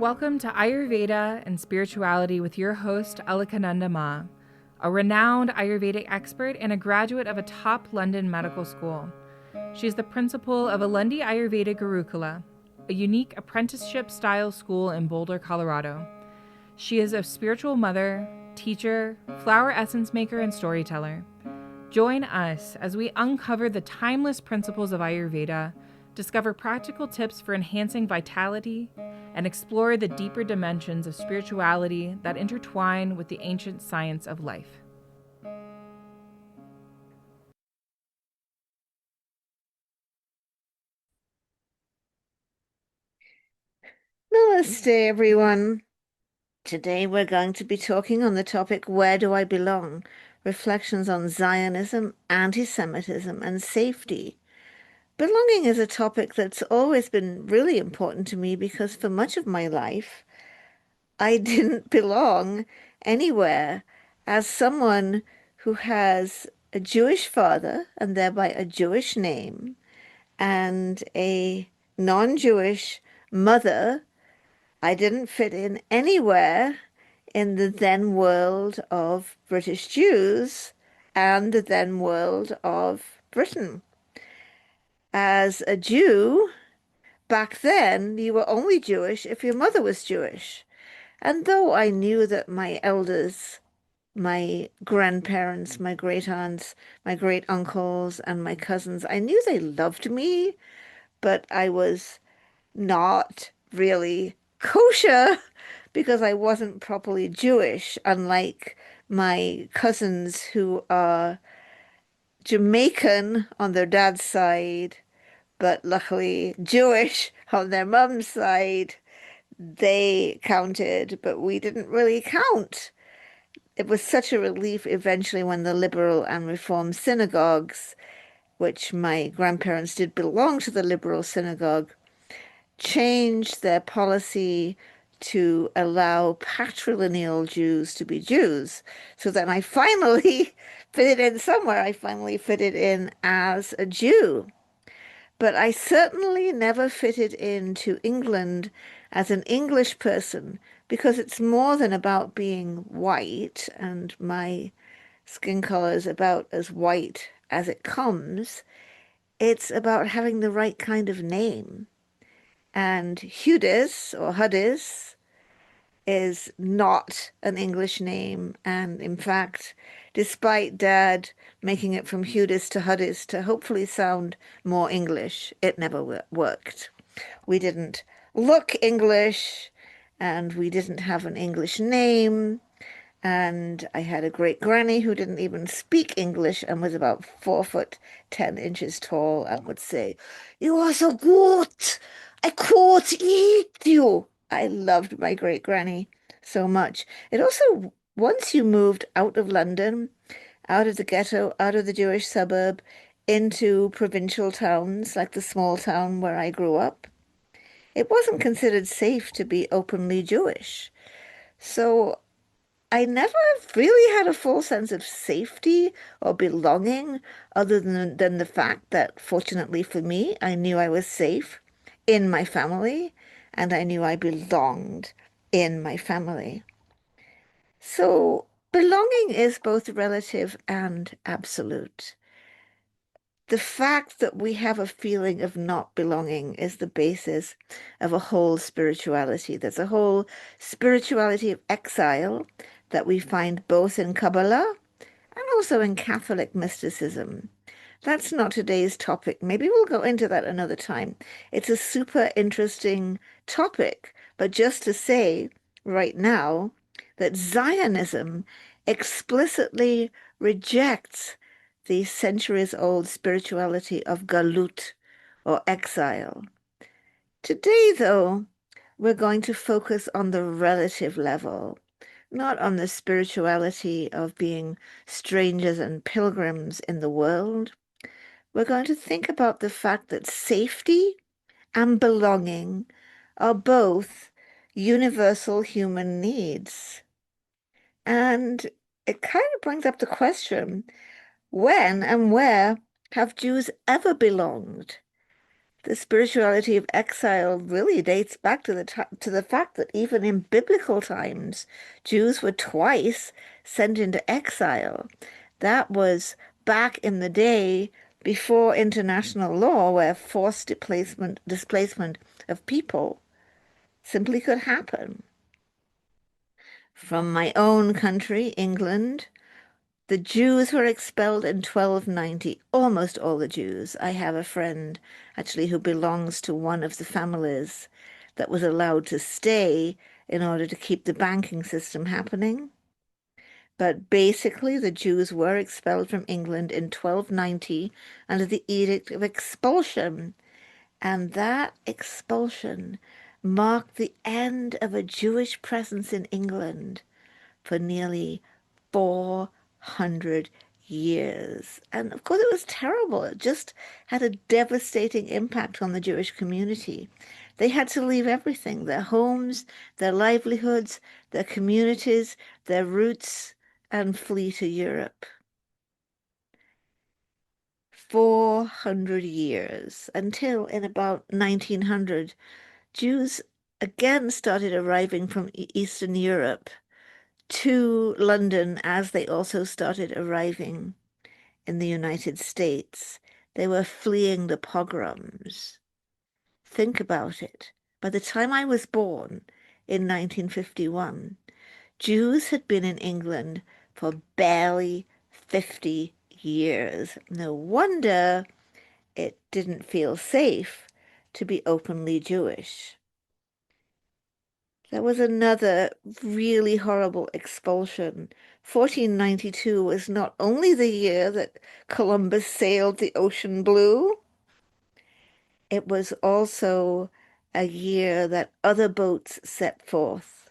Welcome to Ayurveda and Spirituality with your host, Alakananda Ma, a renowned Ayurvedic expert and a graduate of a top London medical school. She is the principal of Alundi Ayurveda Gurukula, a unique apprenticeship-style school in Boulder, Colorado. She is a spiritual mother, teacher, flower essence maker, and storyteller. Join us as we uncover the timeless principles of Ayurveda, discover practical tips for enhancing vitality, and explore the deeper dimensions of spirituality that intertwine with the ancient science of life. Namaste, everyone. Today we're going to be talking on the topic, Where Do I Belong? Reflections on Zionism, Antisemitism, and Safety. Belonging is a topic that's always been really important to me because for much of my life, I didn't belong anywhere. As someone who has a Jewish father and thereby a Jewish name and a non-Jewish mother, I didn't fit in anywhere in the then world of British Jews and the then world of Britain. As a Jew, back then, you were only Jewish if your mother was Jewish. And though I knew that my elders, my grandparents, my great aunts, my great uncles, and my cousins, I knew they loved me, but I was not really kosher because I wasn't properly Jewish, unlike my cousins who are Jamaican on their dad's side, but luckily Jewish on their mum's side. They counted, but we didn't really count. It was such a relief eventually when the liberal and reform synagogues, which my grandparents did belong to the liberal synagogue, changed their policy to allow patrilineal Jews to be Jews. So then I finally fitted in somewhere. I finally fitted in as a Jew. But I certainly never fitted into England as an English person because it's more than about being white, and my skin color is about as white as it comes. It's about having the right kind of name. And Hudis or Hudis is not an English name. And in fact, despite Dad making it from Hudis to Hudis to hopefully sound more English, it never worked. We didn't look English and we didn't have an English name. And I had a great granny who didn't even speak English and was about 4 foot 10 inches tall and would say, "You are so good. I could eat you." I loved my great granny so much. It also, once you moved out of London, out of the ghetto, out of the Jewish suburb, into provincial towns like the small town where I grew up, it wasn't considered safe to be openly Jewish. So I never really had a full sense of safety or belonging other than the fact that, fortunately for me, I knew I was safe in my family and I knew I belonged in my family. So belonging is both relative and absolute. The fact that we have a feeling of not belonging is the basis of a whole spirituality. There's a whole spirituality of exile that we find both in Kabbalah and also in Catholic mysticism. That's not today's topic. Maybe we'll go into that another time. It's a super interesting topic, but just to say right now that Zionism explicitly rejects the centuries-old spirituality of galut or exile. Today, though, we're going to focus on the relative level, not on the spirituality of being strangers and pilgrims in the world. We're going to think about the fact that safety and belonging are both universal human needs. And it kind of brings up the question, when and where have Jews ever belonged? The spirituality of exile really dates back to the fact that even in biblical times, Jews were twice sent into exile. That was back in the day before international law, where forced displacement of people simply could happen. From my own country, England, the Jews were expelled in 1290, almost all the Jews. I have a friend actually who belongs to one of the families that was allowed to stay in order to keep the banking system happening. But basically, the Jews were expelled from England in 1290 under the Edict of Expulsion. And that expulsion marked the end of a Jewish presence in England for nearly 400 years. And of course, it was terrible. It just had a devastating impact on the Jewish community. They had to leave everything, their homes, their livelihoods, their communities, their roots, and flee to Europe. 400 years until in about 1900, Jews again started arriving from Eastern Europe to London as they also started arriving in the United States. They were fleeing the pogroms. Think about it. By the time I was born in 1951, Jews had been in England for barely 50 years. No wonder it didn't feel safe to be openly Jewish. There was another really horrible expulsion. 1492 was not only the year that Columbus sailed the ocean blue, it was also a year that other boats set forth.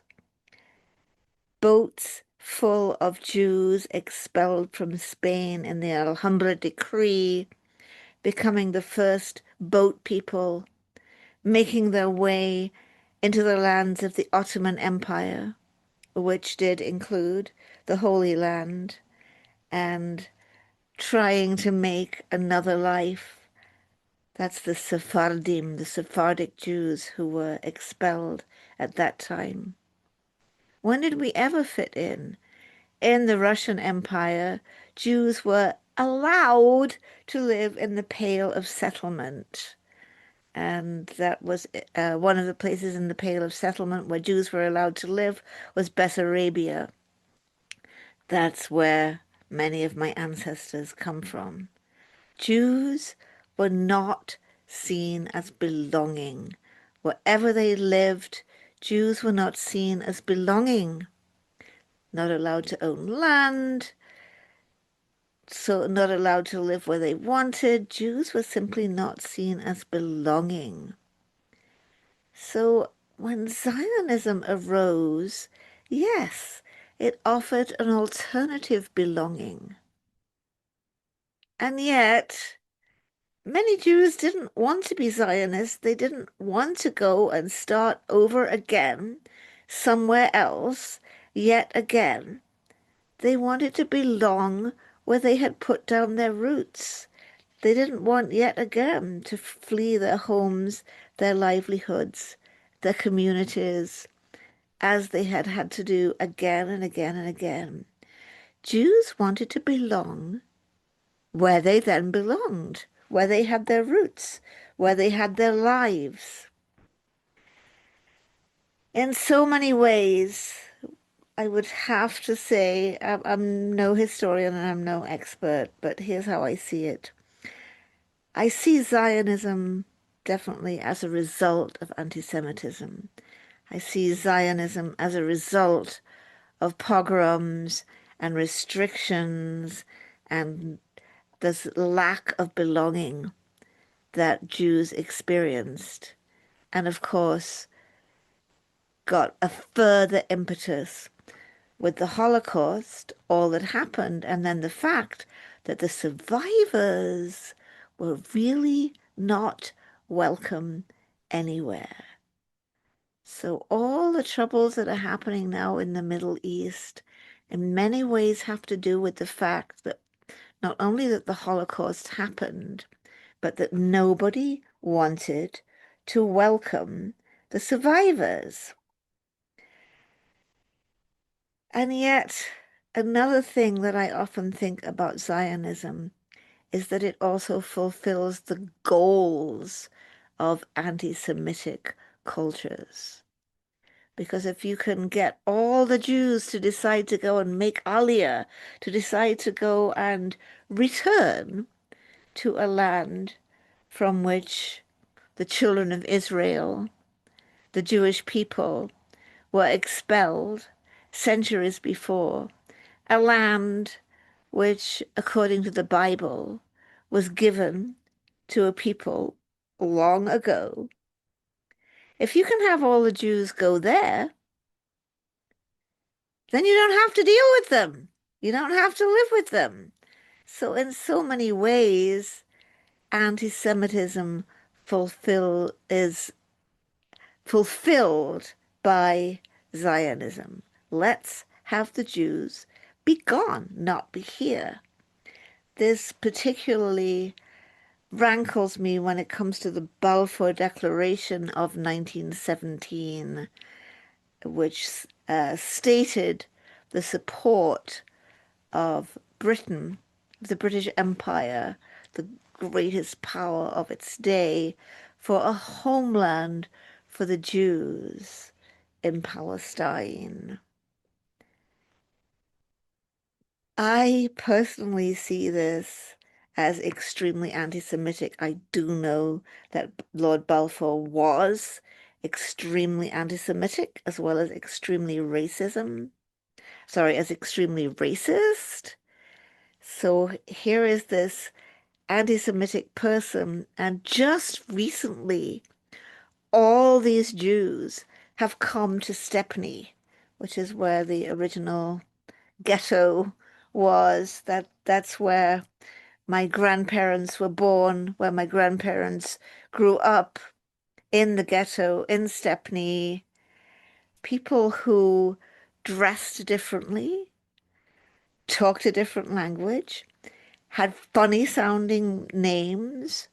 Boats full of Jews expelled from Spain in the Alhambra Decree, becoming the first boat people making their way into the lands of the Ottoman Empire, which did include the Holy Land, and trying to make another life. That's the Sephardim, the Sephardic Jews who were expelled at that time. When did we ever fit in? In the Russian Empire, Jews were allowed to live in the Pale of Settlement. And that was one of the places in the Pale of Settlement where Jews were allowed to live was Bessarabia. That's where many of my ancestors come from. Jews were not seen as belonging. Wherever they lived, Jews were not seen as belonging. Not allowed to own land, so not allowed to live where they wanted. Jews were simply not seen as belonging. So when Zionism arose, yes, it offered an alternative belonging. And yet, many Jews didn't want to be Zionists. They didn't want to go and start over again somewhere else, yet again. They wanted to belong where they had put down their roots. They didn't want yet again to flee their homes, their livelihoods, their communities, as they had had to do again and again and again. Jews wanted to belong where they then belonged, where they had their roots, where they had their lives. In so many ways, I would have to say, I'm no historian and I'm no expert, but here's how I see it. I see Zionism definitely as a result of anti-Semitism. I see Zionism as a result of pogroms and restrictions and this lack of belonging that Jews experienced. And of course, got a further impetus with the Holocaust, all that happened, and then the fact that the survivors were really not welcome anywhere. So all the troubles that are happening now in the Middle East in many ways have to do with the fact that not only that the Holocaust happened, but that nobody wanted to welcome the survivors. And yet, another thing that I often think about Zionism is that it also fulfills the goals of anti-Semitic cultures. Because if you can get all the Jews to decide to go and make Aliyah, to decide to go and return to a land from which the children of Israel, the Jewish people, were expelled centuries before, a land which, according to the Bible, was given to a people long ago. If you can have all the Jews go there, then you don't have to deal with them. You don't have to live with them. So in so many ways, anti-Semitism is fulfilled by Zionism. Let's have the Jews be gone, not be here. This particularly rankles me when it comes to the Balfour Declaration of 1917, which stated the support of Britain, the British Empire, the greatest power of its day, for a homeland for the Jews in Palestine. I personally see this as extremely anti-Semitic. I do know that Lord Balfour was extremely anti-Semitic as well as extremely as extremely racist. So here is this anti-Semitic person, and just recently, all these Jews have come to Stepney, which is where the original ghetto was. That's where my grandparents were born, where my grandparents grew up in the ghetto in Stepney. People who dressed differently, talked a different language, had funny sounding names,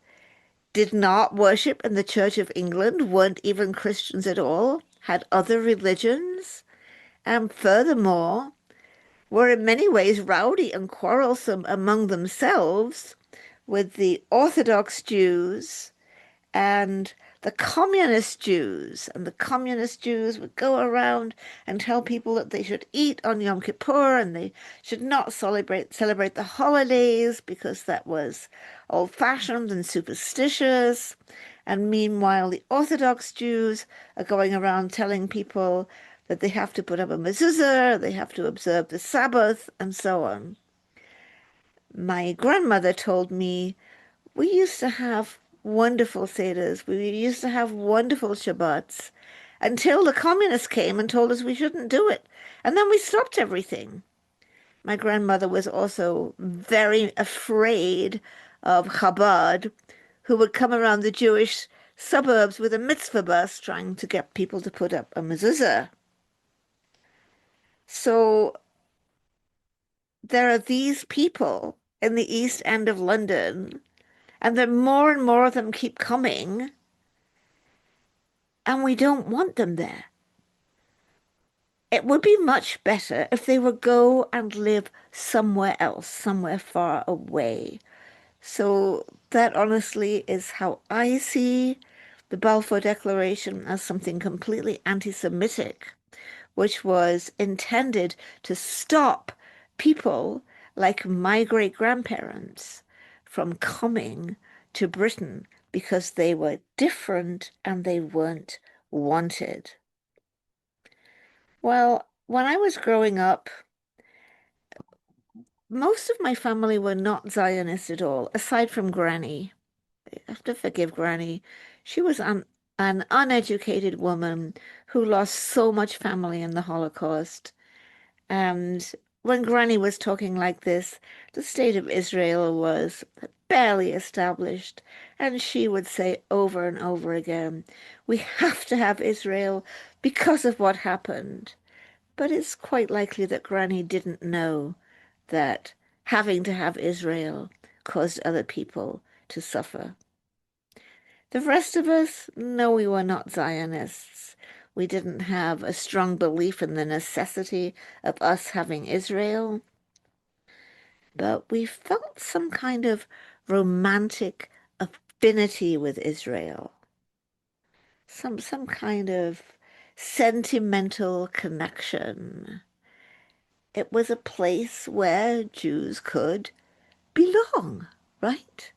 did not worship in the Church of England, weren't even Christians at all, had other religions, and furthermore, were in many ways rowdy and quarrelsome among themselves with the Orthodox Jews and the communist Jews. And the communist Jews would go around and tell people that they should eat on Yom Kippur and they should not celebrate the holidays because that was old-fashioned and superstitious. And meanwhile, the Orthodox Jews are going around telling people that they have to put up a mezuzah, they have to observe the Sabbath, and so on. My grandmother told me we used to have wonderful Seder's. We used to have wonderful Shabbats until the communists came and told us we shouldn't do it. And then we stopped everything. My grandmother was also very afraid of Chabad, who would come around the Jewish suburbs with a mitzvah bus trying to get people to put up a mezuzah. So there are these people in the East End of London, and then more and more of them keep coming, and we don't want them there. It would be much better if they would go and live somewhere else, somewhere far away. So that honestly is how I see the Balfour Declaration, as something completely anti-Semitic, which was intended to stop people like my great-grandparents from coming to Britain because they were different and they weren't wanted. Well, when I was growing up, most of my family were not Zionist at all, aside from Granny. I have to forgive Granny. She was an uneducated woman who lost so much family in the Holocaust. And when Granny was talking like this, the state of Israel was barely established. And she would say over and over again, we have to have Israel because of what happened. But it's quite likely that Granny didn't know that having to have Israel caused other people to suffer. The rest of us, no, we were not Zionists. We didn't have a strong belief in the necessity of us having Israel, but we felt some kind of romantic affinity with Israel, some kind of sentimental connection. It was a place where Jews could belong, right?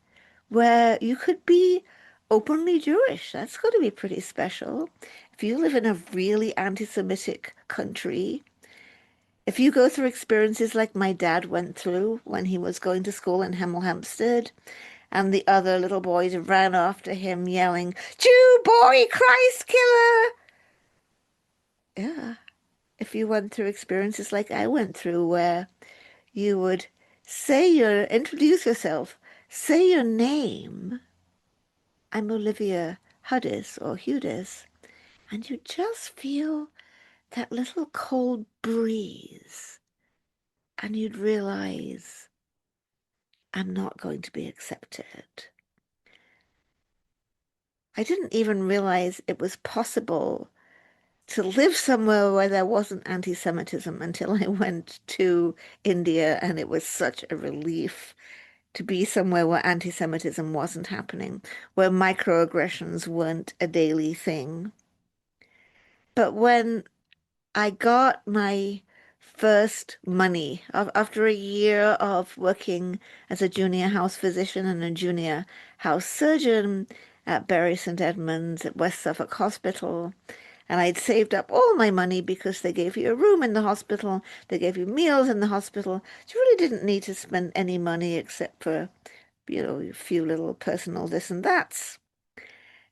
Where you could be openly Jewish. That's got to be pretty special. If you live in a really anti-Semitic country, if you go through experiences like my dad went through when he was going to school in Hemel Hempstead, and the other little boys ran after him yelling, Jew boy, Christ killer! Yeah. If you went through experiences like I went through where you would introduce yourself, say your name, I'm Olivia Huddis or Hudis, and you just feel that little cold breeze, and you'd realize I'm not going to be accepted. I didn't even realize it was possible to live somewhere where there wasn't anti-Semitism until I went to India, and it was such a relief to be somewhere where anti-Semitism wasn't happening, where microaggressions weren't a daily thing. But when I got my first money after a year of working as a junior house physician and a junior house surgeon at Bury St. Edmunds at West Suffolk Hospital. And I'd saved up all my money because they gave you a room in the hospital, they gave you meals in the hospital. You really didn't need to spend any money except for, a few little personal this and that's.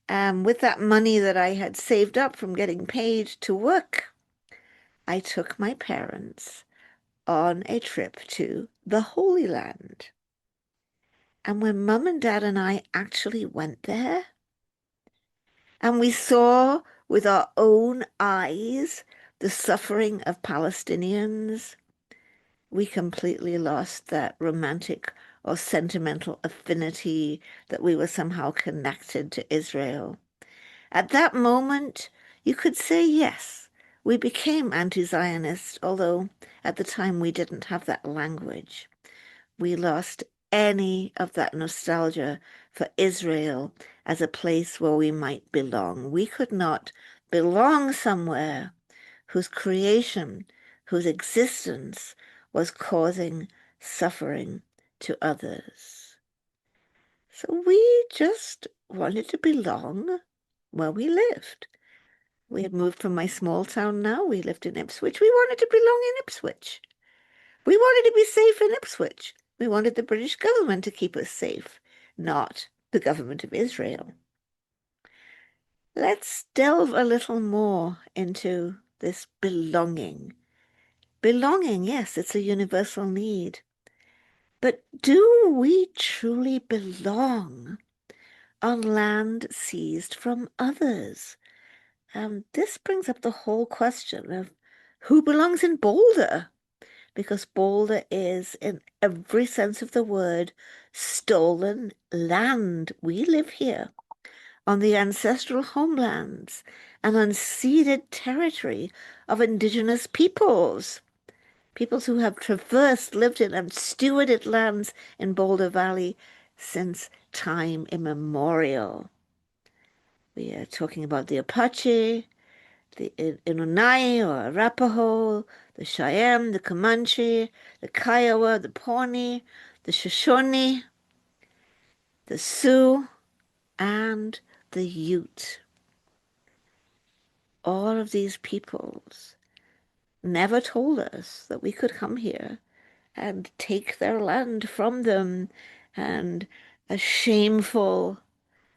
With that money that I had saved up from getting paid to work, I took my parents on a trip to the Holy Land. And when Mum and Dad and I actually went there, and we saw with our own eyes the suffering of Palestinians, we completely lost that romantic or sentimental affinity that we were somehow connected to Israel. At that moment, you could say yes, we became anti-Zionist, although at the time we didn't have that language. We lost any of that nostalgia for Israel as a place where we might belong. We could not belong somewhere whose creation, whose existence was causing suffering to others. So we just wanted to belong where we lived. We had moved from my small town now. We lived in Ipswich. We wanted to belong in Ipswich. We wanted to be safe in Ipswich. We wanted the British government to keep us safe, not the government of Israel. Let's delve a little more into this belonging. Belonging, yes, it's a universal need. But do we truly belong on land seized from others? This brings up the whole question of who belongs in Boulder, because Boulder is, in every sense of the word, stolen land. We live here on the ancestral homelands and unceded territory of indigenous peoples who have traversed, lived in, and stewarded lands in Boulder Valley since time immemorial. We are talking about the Apache, the Inunai or Arapaho, the Cheyenne, the Comanche, the Kiowa, the Pawnee, the Shoshone, the Sioux, and the Ute. All of these peoples never told us that we could come here and take their land from them. And a shameful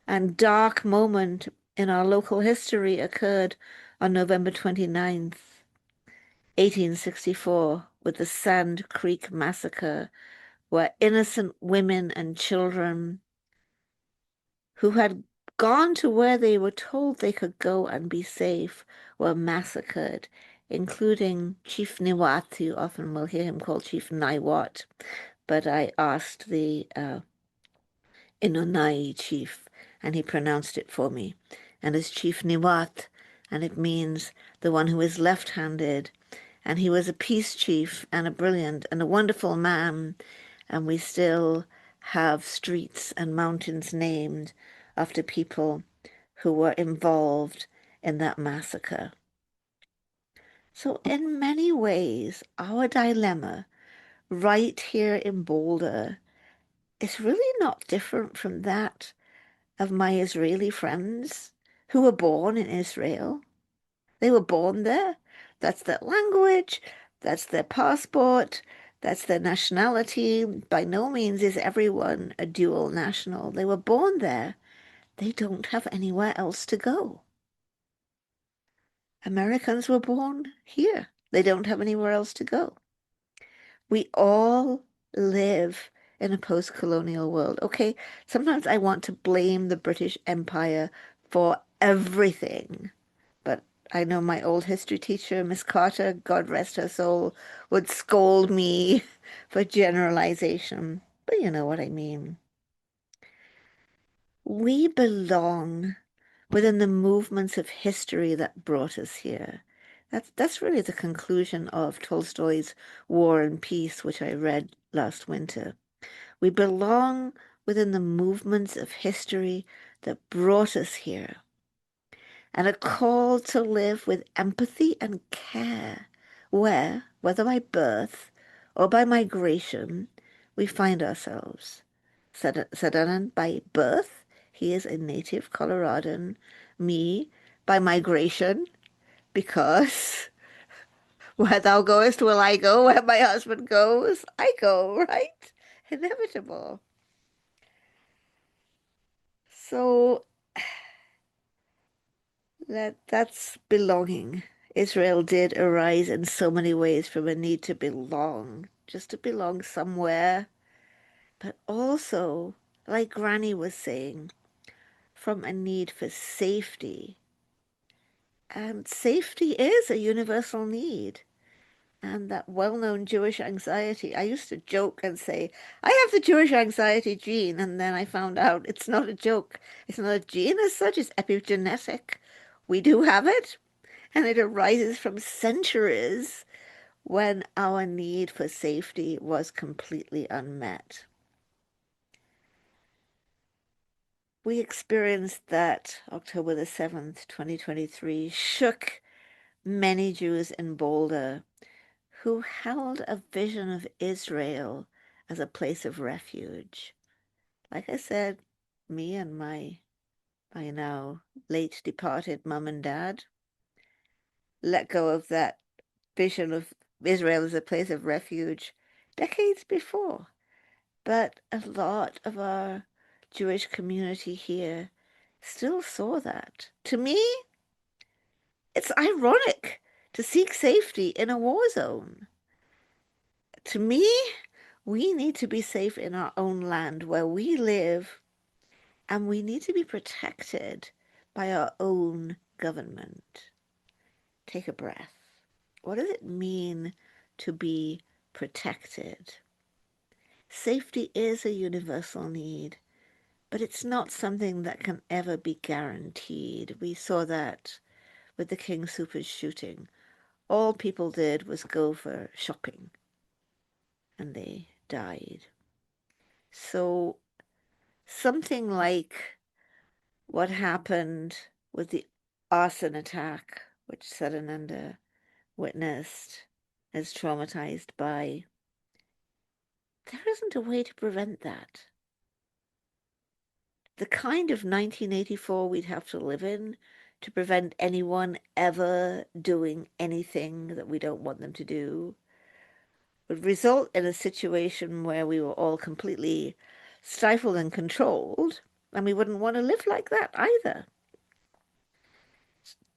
and dark moment in our local history occurred on November 29th, 1864, with the Sand Creek Massacre, where innocent women and children who had gone to where they were told they could go and be safe were massacred, including Chief Niwat. You often will hear him called Chief Niwat, but I asked the Inonai chief, and he pronounced it for me. And his chief Niwat, and it means the one who is left-handed. And he was a peace chief and a brilliant and a wonderful man. And we still have streets and mountains named after people who were involved in that massacre. So in many ways, our dilemma right here in Boulder is really not different from that of my Israeli friends who were born in Israel. They were born there. That's their language. That's their passport. That's their nationality. By no means is everyone a dual national. They were born there. They don't have anywhere else to go. Americans were born here. They don't have anywhere else to go. We all live in a post-colonial world. Okay, sometimes I want to blame the British Empire for everything. But I know my old history teacher, Miss Carter, God rest her soul, would scold me for generalization. But you know what I mean. We belong within the movements of history that brought us here. That's really the conclusion of Tolstoy's War and Peace, which I read last winter. We belong within the movements of history that brought us here, and a call to live with empathy and care, where, whether by birth or by migration, we find ourselves. Sadananda by birth, he is a native Coloradan. Me, by migration, because where thou goest will I go, where my husband goes, I go, right? Inevitable. So that's belonging. Israel did arise in so many ways from a need to belong, just to belong somewhere, but also, like Granny was saying, from a need for safety. And safety is a universal need. And that well-known Jewish anxiety, I used to joke and say, I have the Jewish anxiety gene, and then I found out it's not a joke. It's not a gene as such, it's epigenetic. We do have it, and it arises from centuries when our need for safety was completely unmet. We experienced that October the 7th, 2023, shook many Jews in Boulder who held a vision of Israel as a place of refuge. Like I said, me and my by now late departed mum and dad let go of that vision of Israel as a place of refuge decades before. But a lot of our Jewish community here still saw that. To me, it's ironic to seek safety in a war zone. To me, we need to be safe in our own land where we live, and we need to be protected by our own government. Take a breath. What does it mean to be protected? Safety is a universal need, but it's not something that can ever be guaranteed. We saw that with the King Soopers shooting. All people did was go for shopping, and they died. So something like what happened with the arson attack, which Sadananda witnessed, is traumatized by, there isn't a way to prevent that. The kind of 1984 we'd have to live in to prevent anyone ever doing anything that we don't want them to do would result in a situation where we were all completely stifled and controlled, and we wouldn't want to live like that either.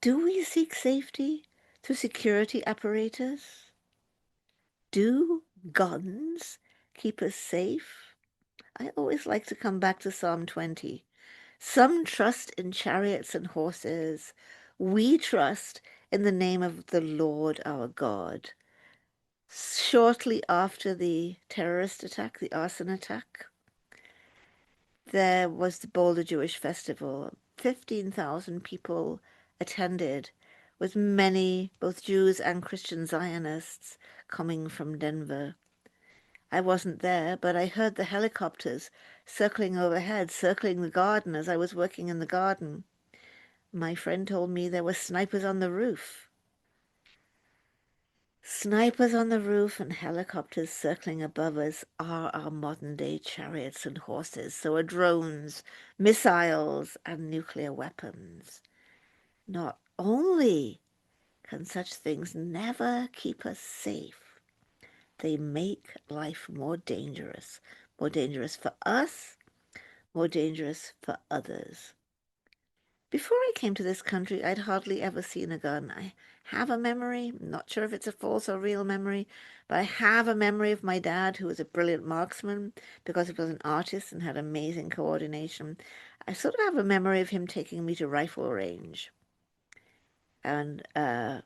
Do we seek safety through security apparatus? Do guns keep us safe? I always like to come back to Psalm 20. Some trust in chariots and horses. We trust in the name of the Lord our God. Shortly after the terrorist attack, the arson attack, there was the Boulder Jewish Festival. 15,000 people attended, with many, both Jews and Christian Zionists, coming from Denver. I wasn't there, but I heard the helicopters circling overhead, circling the garden as I was working in the garden. My friend told me there were snipers on the roof. Snipers on the roof and helicopters circling above us are our modern-day chariots and horses. So are drones, missiles, and nuclear weapons. Not only can such things never keep us safe, they make life more dangerous for us, more dangerous for others. Before I came to this country, I'd hardly ever seen a gun. I have a memory, not sure if it's a false or real memory, but I have a memory of my dad, who was a brilliant marksman because he was an artist and had amazing coordination. I sort of have a memory of him taking me to rifle range and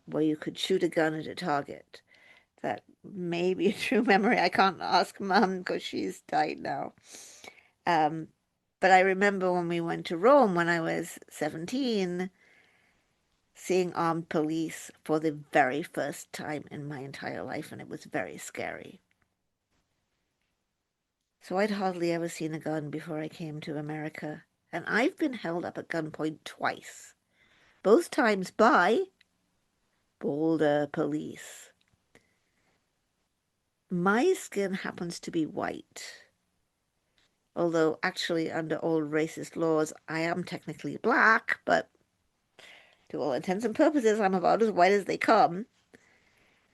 where you could shoot a gun at a target. That may be a true memory. I can't ask Mum because she's died now. Um, but I remember when we went to Rome when I was 17, seeing armed police for the very first time in my entire life, and it was very scary. So I'd hardly ever seen a gun before I came to America, and I've been held up at gunpoint twice, both times by Boulder police. My skin happens to be white, although actually under old racist laws I am technically black, but to all intents and purposes I'm about as white as they come.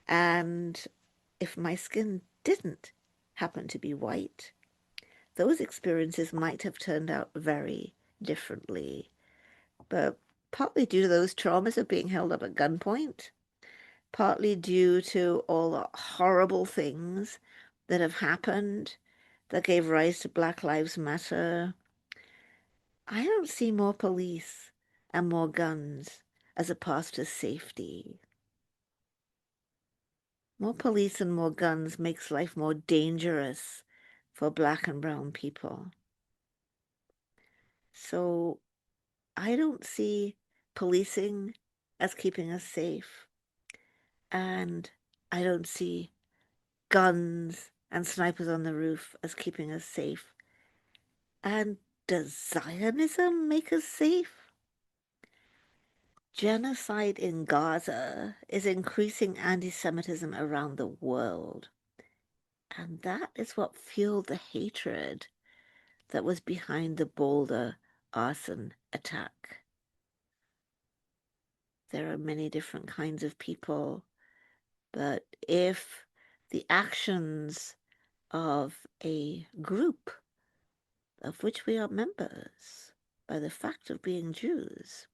And if my skin didn't happen to be white, those experiences might have turned out very differently. But partly due to those traumas of being held up at gunpoint, partly due to all the horrible things that have happened that gave rise to Black Lives Matter, I don't see more police and more guns as a path to safety. More police and more guns makes life more dangerous for Black and brown people. So I don't see policing as keeping us safe, and I don't see guns and snipers on the roof as keeping us safe. And does Zionism make us safe? Genocide in Gaza is increasing anti-Semitism around the world. And that is what fueled the hatred that was behind the Boulder arson attack. There are many different kinds of people, but if the actions of a group of which we are members by the fact of being Jews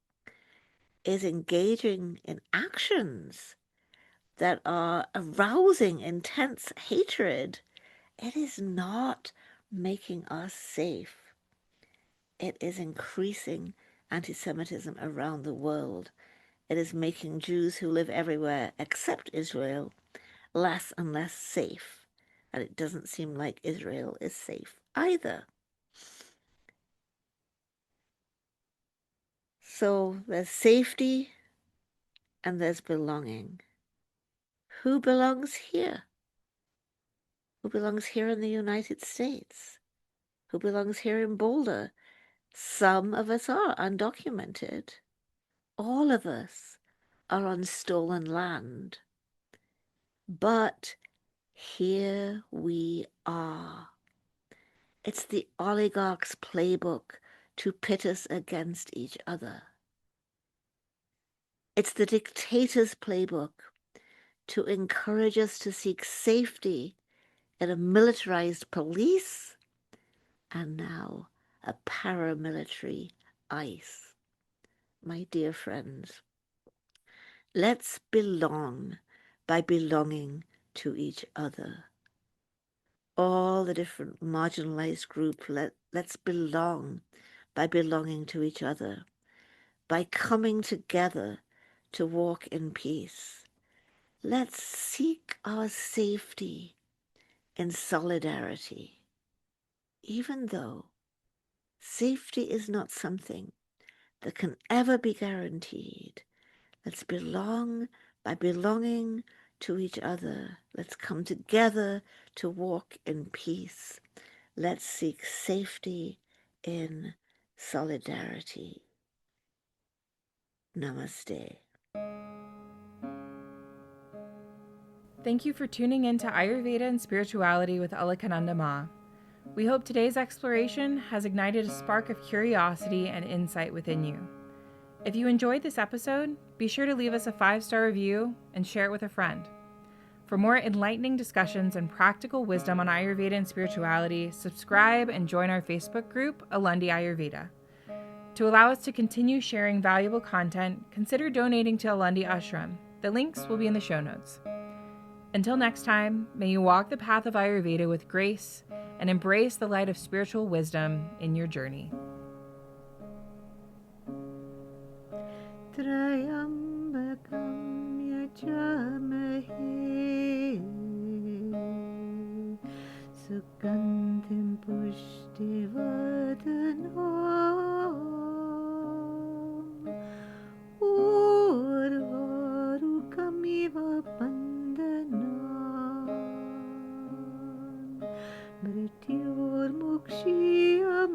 is engaging in actions that are arousing intense hatred, it is not making us safe. It is increasing anti-Semitism around the world. It is making Jews who live everywhere except Israel less and less safe. And it doesn't seem like Israel is safe either. So there's safety and there's belonging. Who belongs here? Who belongs here in the United States? Who belongs here in Boulder? Some of us are undocumented. All of us are on stolen land. But here we are. It's the oligarch's playbook to pit us against each other. It's the dictator's playbook to encourage us to seek safety in a militarized police and now a paramilitary ICE. My dear friends, let's belong by belonging to each other. All the different marginalized groups, let's belong by belonging to each other, by coming together to walk in peace. Let's seek our safety in solidarity, even though Safety is not something that can ever be guaranteed. Let's belong by belonging to each other. Let's come together to walk in peace. Let's seek safety in solidarity. Namaste. Thank you for tuning in to Ayurveda and Spirituality with Alakananda Ma. We hope today's exploration has ignited a spark of curiosity and insight within you. If you enjoyed this episode, be sure to leave us a 5-star review and share it with a friend. For more enlightening discussions and practical wisdom on Ayurveda and spirituality, subscribe and join our Facebook group, Alundi Ayurveda. To allow us to continue sharing valuable content, consider donating to Alundi Ashram. The links will be in the show notes. Until next time, may you walk the path of Ayurveda with grace and embrace the light of spiritual wisdom in your journey. Trayambakam yajamahe sugandhim pushtivardanam urvarukamiva bandhanam mrityormukshiyam